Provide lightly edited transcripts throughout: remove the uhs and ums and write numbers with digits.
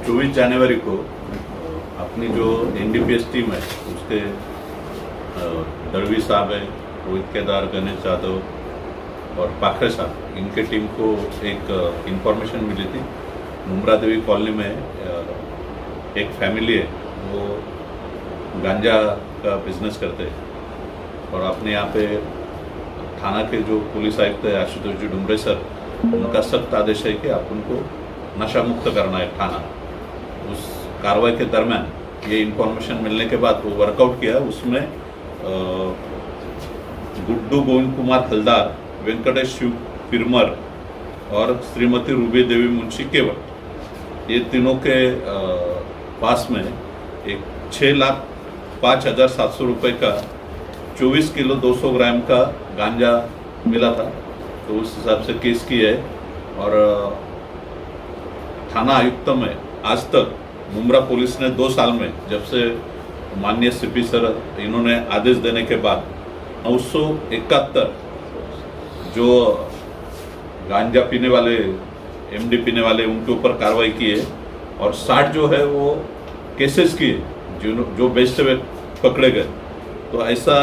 24 जनवरी को अपनी जो एनडीपीएस टीम है उसके दड़वी साहब है, रोहित केदार, गणेश यादव और पाखरे साहब, इनके टीम को एक इंफॉर्मेशन मिली थी। मुमरा देवी कॉलोनी में एक फैमिली है, वो गांजा का बिजनेस करते हैं और अपने यहाँ पे थाना के जो पुलिस आयुक्त है आशुतोष जी डुमरे सर, उनका सख्त आदेश है कि आप उनको नशा मुक्त करना है थाना। उस कार्रवाई के दरमियान ये इंफॉर्मेशन मिलने के बाद वो वर्कआउट किया। उसमें गुड्डू गोविंद कुमार हलदार, वेंकटेश शिव फिरमर और श्रीमती रूबी देवी मुंशी केवट, ये तीनों के पास में एक 6,05,700 रुपये का 24 किलो 200 ग्राम का गांजा मिला था। तो उस हिसाब से केस की है और थाना आयुक्त में आज तक मुमरा पुलिस ने 2 साल में, जब से माननीय सीपी सर इन्होंने आदेश देने के बाद 971 जो गांजा पीने वाले, एमडी पीने वाले, उनके ऊपर कार्रवाई की है और 60 जो है वो केसेस किए जो बेचते हुए पकड़े गए। तो ऐसा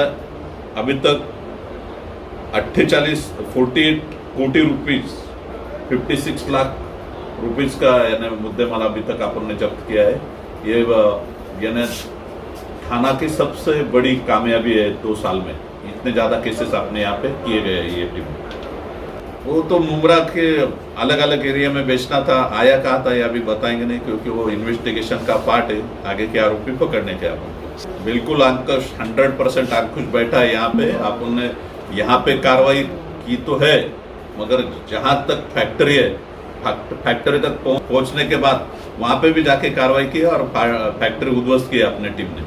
अभी तक 48 कोटी रुपीस, 56 लाख रुपीस का यानी मुद्देमाल अभी तक अपन ने जब्त किया है। ये यानी थाना की सबसे बड़ी कामयाबी है 2 साल में। इतने ज़्यादा केसेस अपने यहाँ पे किए गए हैं ये टीम। वो तो मुमरा के अलग अलग एरिया में बेचना था, आया कहा था ये अभी बताएंगे नहीं, क्योंकि वो इन्वेस्टिगेशन का पार्ट है, आगे के आरोपी पकड़ने के। अपन बिल्कुल अंकुश 100% अंकुश बैठा है यहाँ पे। अपन ने यहाँ पे कार्रवाई की तो है, मगर जहाँ तक फैक्ट्री है, फैक्ट्री तक पहुँचने के बाद वहाँ पे भी जाके कार्रवाई की और फैक्ट्री उद्ध्वस्त की अपने टीम ने।